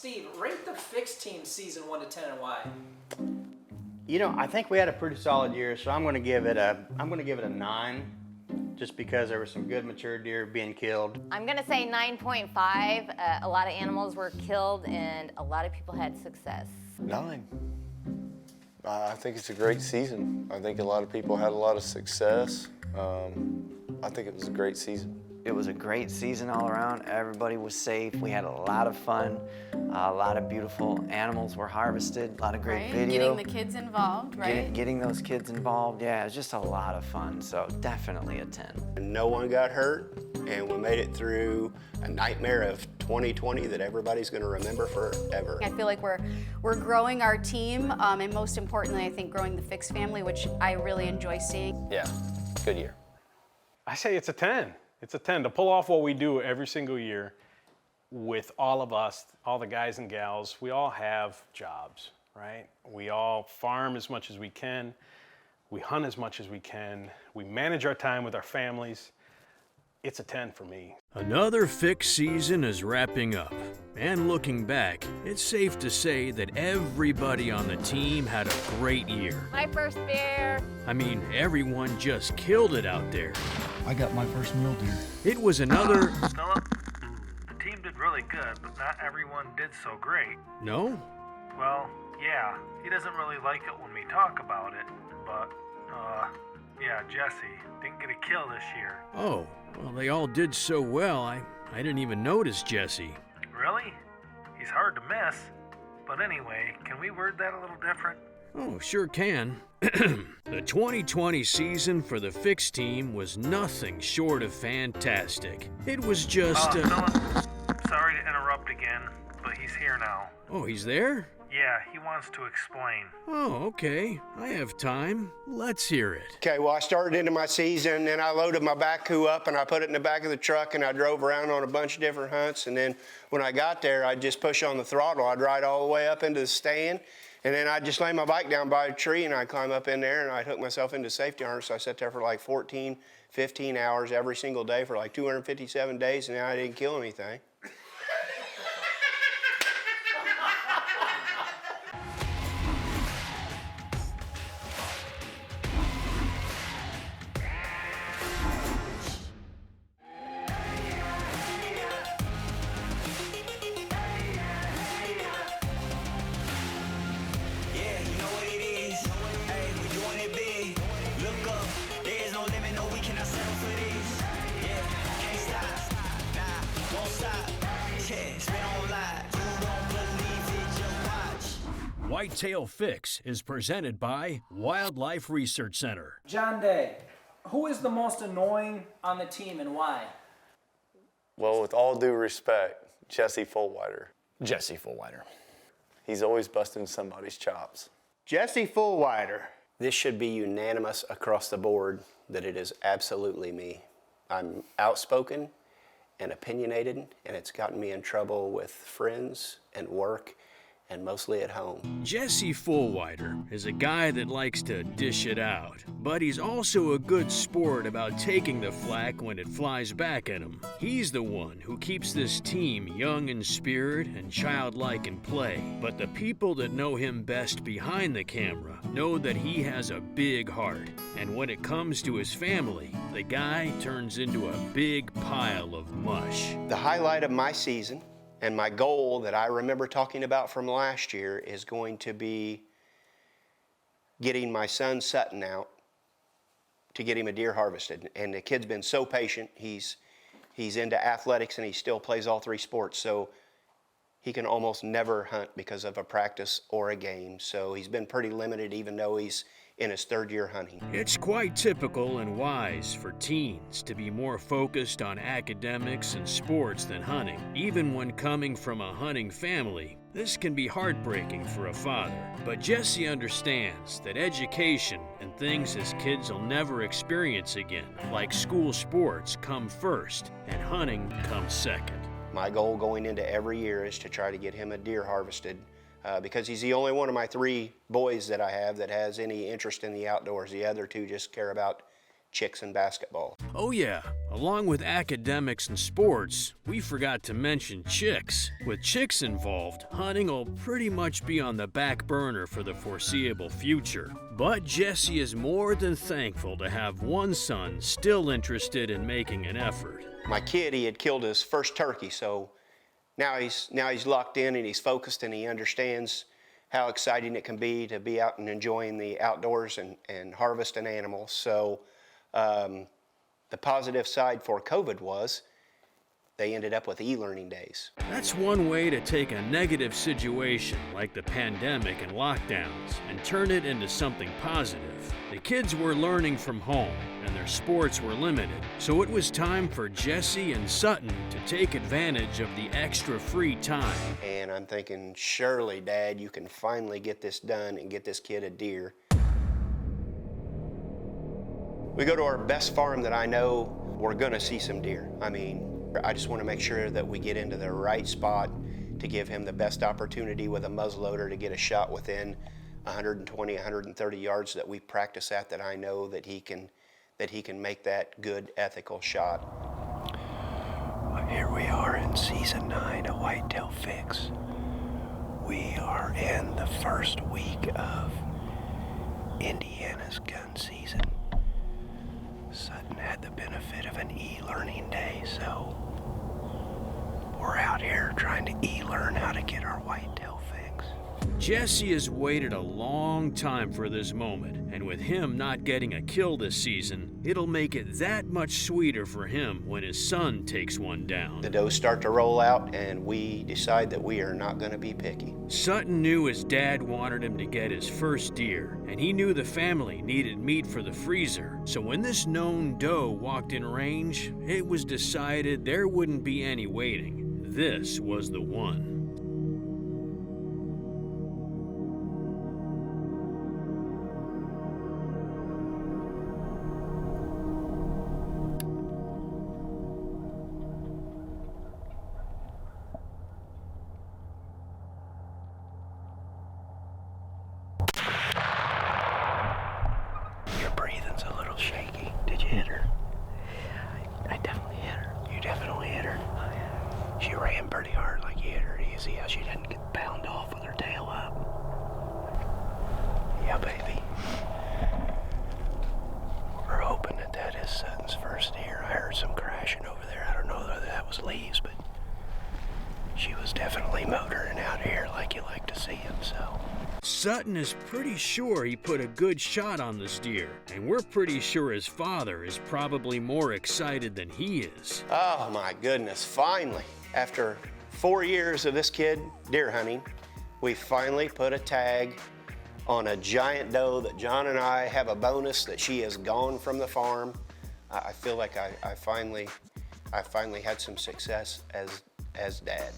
Steve, rate the Fix team season 1 to 10 and why? You know, I think we had a pretty solid year, so I'm going to give it a 9, just because there were some good mature deer being killed. I'm gonna say 9.5. A lot of animals were killed and a lot of people had success. 9. I think it's a great season. I think a lot of people had a lot of success. I think it was a great season. It was a great season all around. Everybody was safe. We had a lot of fun. A lot of beautiful animals were harvested. A lot of great video. Getting the kids involved, right? Getting those kids involved. Yeah, it was just a lot of fun. So definitely a 10. No one got hurt, and we made it through a nightmare of 2020 that everybody's going to remember forever. I feel like we're growing our team, and most importantly, I think growing the Fix family, which I really enjoy seeing. Yeah, good year. I say it's a 10. It's a 10 to pull off what we do every single year with all of us, all the guys and gals. We all have jobs, right? We all farm as much as we can. We hunt as much as we can. We manage our time with our families. It's a 10 for me. Another Fix season is wrapping up. And looking back, it's safe to say that everybody on the team had a great year. My first bear. I mean, everyone just killed it out there. I got my first mule deer. It was another... Philip, the team did really good, but not everyone did so great. No? Well, yeah, he doesn't really like it when we talk about it, but, yeah, Jesse didn't get a kill this year. Oh, well, they all did so well, I didn't even notice Jesse. Really? He's hard to miss. But anyway, can we word that a little different? Oh, sure can. The 2020 season for the Fix team was nothing short of fantastic. It was just... Philip, sorry to interrupt again, but he's here now. Oh, he's there? Yeah, he wants to explain. Oh, okay. I have time. Let's hear it. Okay, well, I started into my season, and I loaded my backhoe up, and I put it in the back of the truck, and I drove around on a bunch of different hunts, and then when I got there, I'd just push on the throttle. I'd ride all the way up into the stand, and then I'd just lay my bike down by a tree, and I'd climb up in there, and I'd hook myself into safety harness. So I sat there for like 14, 15 hours every single day for like 257 days, and I didn't kill anything. Whitetail Fix is presented by Wildlife Research Center. John Day, who is the most annoying on the team and why? Well, with all due respect, Jesse Fullwider. Jesse Fullwider. He's always busting somebody's chops. Jesse Fullwider. This should be unanimous across the board that it is absolutely me. I'm outspoken and opinionated, and it's gotten me in trouble with friends and work, and mostly at home. Jesse Fullwider is a guy that likes to dish it out, but he's also a good sport about taking the flack when it flies back at him. He's the one who keeps this team young in spirit and childlike in play, but the people that know him best behind the camera know that he has a big heart, and when it comes to his family, the guy turns into a big pile of mush. The highlight of my season and my goal that I remember talking about from last year is going to be getting my son Sutton out to get him a deer harvested. And the kid's been so patient. He's into athletics and he still plays all 3 sports. So he can almost never hunt because of a practice or a game. So he's been pretty limited even though he's in his 3rd year hunting. It's quite typical and wise for teens to be more focused on academics and sports than hunting. Even when coming from a hunting family, this can be heartbreaking for a father. But Jesse understands that education and things his kids will never experience again, like school sports, come first and hunting comes second. My goal going into every year is to try to get him a deer harvested because he's the only one of my 3 boys that I have that has any interest in the outdoors. The other 2 just care about chicks and basketball. Oh yeah, along with academics and sports, we forgot to mention chicks. With chicks involved, hunting will pretty much be on the back burner for the foreseeable future. But Jesse is more than thankful to have one son still interested in making an effort. My kid, he had killed his first turkey, so now he's locked in and he's focused and he understands how exciting it can be to be out and enjoying the outdoors and harvesting animals. So the positive side for COVID was they ended up with e-learning days. That's one way to take a negative situation like the pandemic and lockdowns and turn it into something positive. The kids were learning from home and their sports were limited, so it was time for Jesse and Sutton to take advantage of the extra free time. And I'm thinking, surely, Dad, you can finally get this done and get this kid a deer. We go to our best farm that I know, we're gonna see some deer. I mean, I just wanna make sure that we get into the right spot to give him the best opportunity with a muzzleloader to get a shot within 120, 130 yards that we practice at, that I know that he can make that good ethical shot. Well, here we are in season 9 of Whitetail Fix. We are in the first week of Indiana's gun season. Sutton had the benefit of an e-learning day, so we're out here trying to e-learn how to get our whitetail fix. Jesse has waited a long time for this moment, and with him not getting a kill this season, it'll make it that much sweeter for him when his son takes one down. The does start to roll out, and we decide that we are not going to be picky. Sutton knew his dad wanted him to get his first deer, and he knew the family needed meat for the freezer. So when this known doe walked in range, it was decided there wouldn't be any waiting. This was the one. Your breathing's a little shaky. Did you hit her? I definitely hit her. You definitely hit her? Oh, yeah. She ran pretty hard like you hit her. You see how she didn't get bound off with her tail up? Yeah, baby. We're hoping that that is Sutton's first deer. I heard some crashing over there. I don't know whether that was leaves, but she was definitely motoring out here like you like to see him, so. Sutton is pretty sure he put a good shot on this deer, and we're pretty sure his father is probably more excited than he is. Oh my goodness, finally. After 4 years of this kid deer hunting, we finally put a tag on a giant doe that John and I have a bonus that she is gone from the farm. I feel like I finally had some success as dad.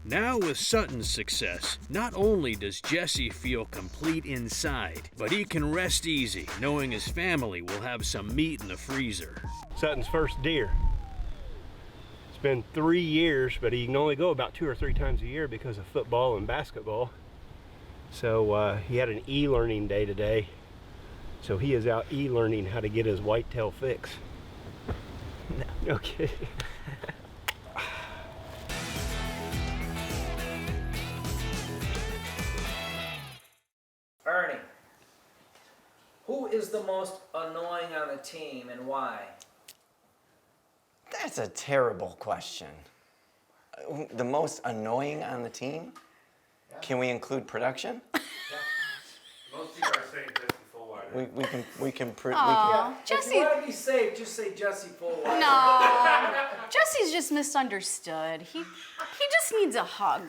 Now with Sutton's success, not only does Jesse feel complete inside, but he can rest easy knowing his family will have some meat in the freezer. Sutton's first deer. It's been 3 years, but he can only go about 2 or 3 times a year because of football and basketball. So he had an e-learning day today. So he is out e-learning how to get his whitetail fix. No kidding. Ernie, who is the most annoying on the team and why? That's a terrible question. The most annoying on the team? Yeah. Can we include production? Yeah. Most people are saying Jesse Fullwider. We can. Jesse. If you want to be safe, just say Jesse Fullwider. No, Jesse's just misunderstood. He just needs a hug.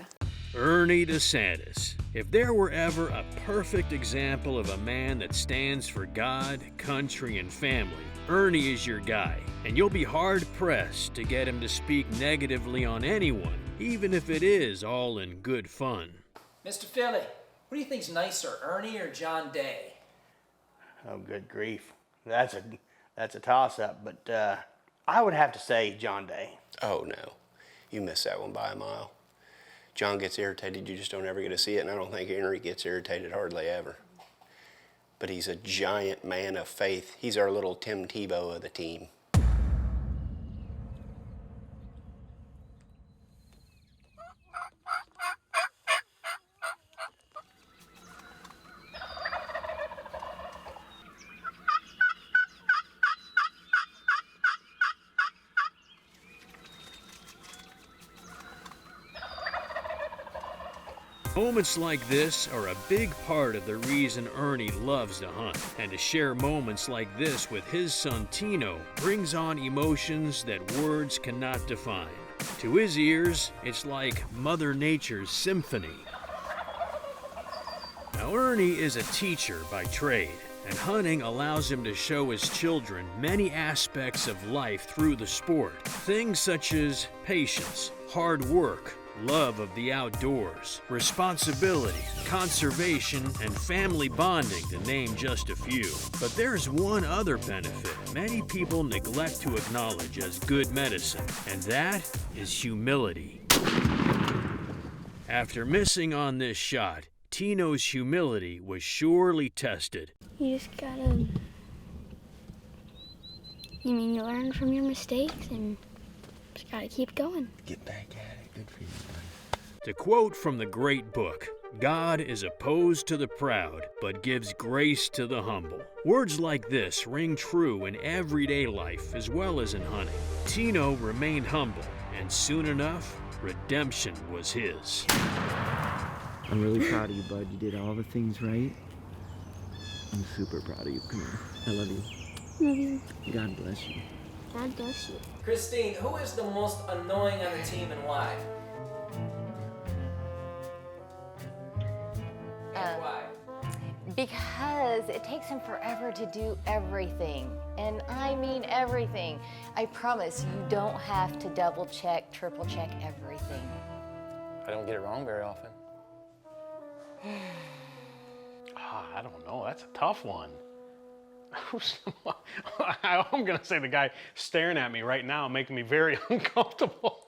Ernie DeSantis. If there were ever a perfect example of a man that stands for God, country, and family, Ernie is your guy, and you'll be hard-pressed to get him to speak negatively on anyone, even if it is all in good fun. Mr. Philly, what do you think's nicer, Ernie or John Day? Oh, good grief. That's a toss-up, but I would have to say John Day. Oh no, you missed that one by a mile. John gets irritated, you just don't ever get to see it, and I don't think Henry gets irritated hardly ever. but he's a giant man of faith. He's our little Tim Tebow of the team. Moments like this are a big part of the reason Ernie loves to hunt, and to share moments like this with his son Tino brings on emotions that words cannot define. To his ears, it's like Mother Nature's symphony. Now, Ernie is a teacher by trade, and hunting allows him to show his children many aspects of life through the sport. Things such as patience, hard work, love of the outdoors, responsibility, conservation, and family bonding, to name just a few. But there's one other benefit many people neglect to acknowledge as good medicine, and that is humility. After missing on this shot, Tino's humility was surely tested. You just gotta, you learn from your mistakes and just gotta keep going. Get back at it. Good for you, buddy. To quote from the great book, God is opposed to the proud, but gives grace to the humble. Words like this ring true in everyday life as well as in hunting. Tino remained humble, and soon enough, redemption was his. I'm really proud of you, bud. You did all the things right. I'm super proud of you. Come here. I love you. Love you. God bless you. God bless you. Christine, who is the most annoying on the team and why? And why? Because it takes him forever to do everything. And I mean everything. I promise you don't have to double check, triple check everything. I don't get it wrong very often. I don't know. That's a tough one. I'm going to say the guy staring at me right now, making me very uncomfortable.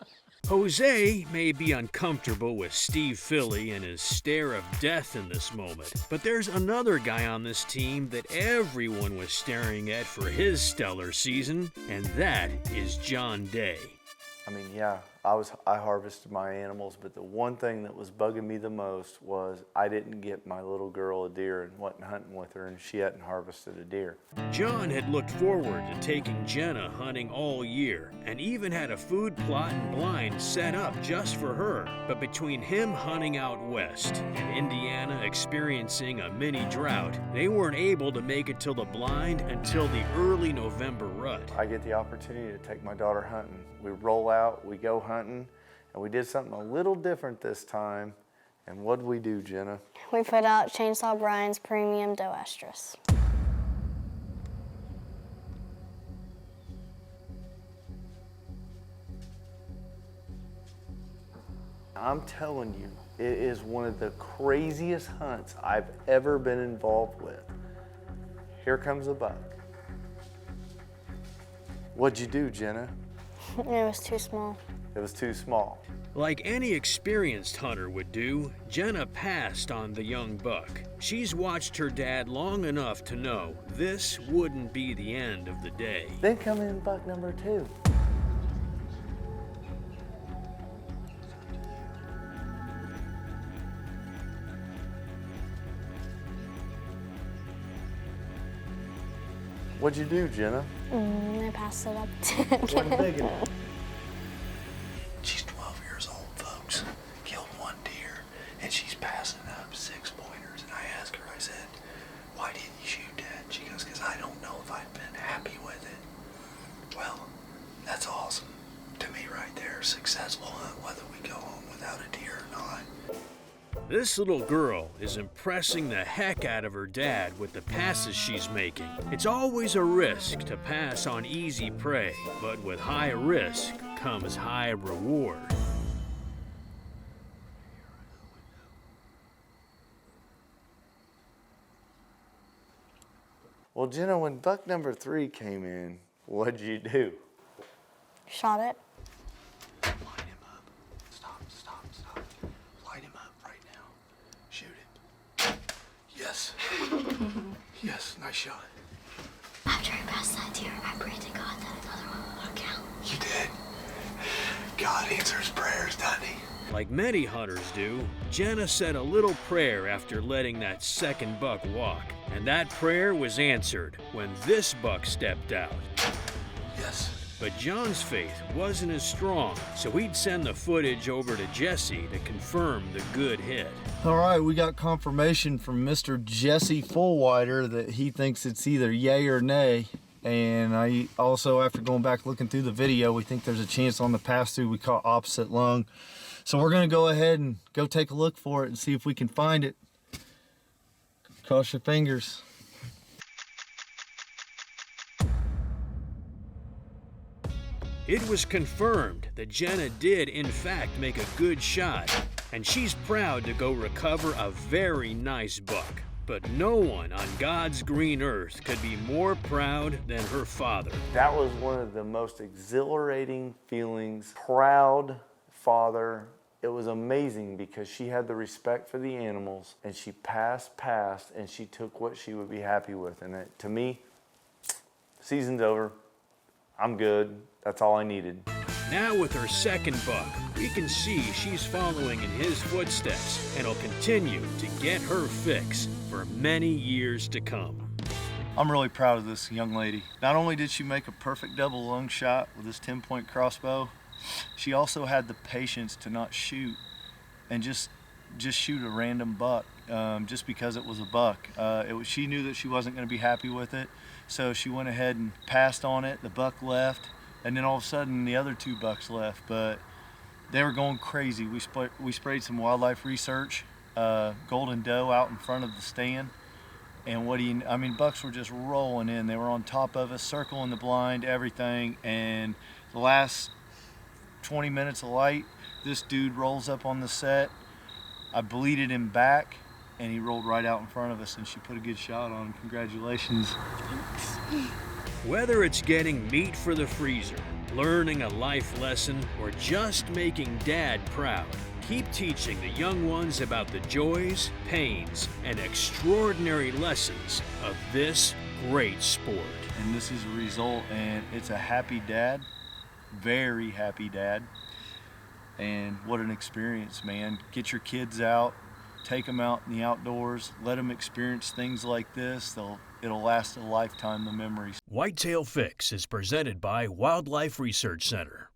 Jose may be uncomfortable with Steve Philly and his stare of death in this moment, but there's another guy on this team that everyone was staring at for his stellar season, and that is John Day. I mean, yeah, I harvested my animals, but the one thing that was bugging me the most was I didn't get my little girl a deer and wasn't hunting with her, and she hadn't harvested a deer. John had looked forward to taking Jenna hunting all year and even had a food plot and blind set up just for her. But between him hunting out west and Indiana experiencing a mini drought, they weren't able to make it till the blind until the early November rut. I get the opportunity to take my daughter hunting. We roll out, we go hunting, and we did something a little different this time. And what'd we do, Jenna? We put out Chainsaw Brian's Premium Doe Estrus. I'm telling you, it is one of the craziest hunts I've ever been involved with. Here comes a buck. What'd you do, Jenna? It was too small. It was too small. Like any experienced hunter would do, Jenna passed on the young buck. She's watched her dad long enough to know this wouldn't be the end of the day. Then come in buck number 2. What'd you do, Jenna? I passed it up. Wasn't big enough. She's 12 years old, folks. Killed one deer, and she's passing up 6 pointers. And I asked her, I said, why didn't you shoot that? She goes, because I don't know if I'd been happy with it. Well, that's awesome. To me right there, successful hunt, whether we go home without a deer or not. This little girl is impressing the heck out of her dad with the passes she's making. It's always a risk to pass on easy prey, but with high risk comes high reward. Well, Jenna, when buck number 3 came in, what'd you do? Shot it. Line him up. Stop, stop, stop. Line him up right now. Shoot him. Yes. Yes, nice shot. After I passed that deer, I prayed to God that another one would count. You did. God answers prayers, doesn't he? Like many hunters do, Jenna said a little prayer after letting that second buck walk. And that prayer was answered when this buck stepped out. Yes. But John's faith wasn't as strong, so he'd send the footage over to Jesse to confirm the good hit. All right, we got confirmation from Mr. Jesse Fullwider that he thinks it's either yay or nay. And I also, after going back looking through the video, we think there's a chance on the pass through we caught opposite lung. So we're gonna go ahead and go take a look for it and see if we can find it. Cross your fingers. It was confirmed that Jenna did in fact make a good shot, and she's proud to go recover a very nice buck. But no one on God's green earth could be more proud than her father. That was one of the most exhilarating feelings. Proud father. It was amazing because she had the respect for the animals, and she passed, and she took what she would be happy with. And to me, season's over. I'm good. That's all I needed. Now with her second buck, we can see she's following in his footsteps and will continue to get her fix for many years to come. I'm really proud of this young lady. Not only did she make a perfect double lung shot with this 10-point crossbow, she also had the patience to not shoot and just shoot a random buck just because it was a buck. She knew that she wasn't going to be happy with it, so she went ahead and passed on it. The buck left, and then all of a sudden the other two bucks left, but they were going crazy. We sprayed some wildlife research, golden doe out in front of the stand, and bucks were just rolling in. They were on top of us, circling the blind, everything, and the last 20 minutes of light, this dude rolls up on the set. I bleeded him back, and he rolled right out in front of us, and she put a good shot on him. Congratulations. Whether it's getting meat for the freezer, learning a life lesson, or just making Dad proud, keep teaching the young ones about the joys, pains, and extraordinary lessons of this great sport. And this is a result, and it's a happy dad, very happy dad. And what an experience, man. Get your kids out, take them out in the outdoors, let them experience things like this. It'll last a lifetime, the memories. Whitetail Fix is presented by Wildlife Research Center.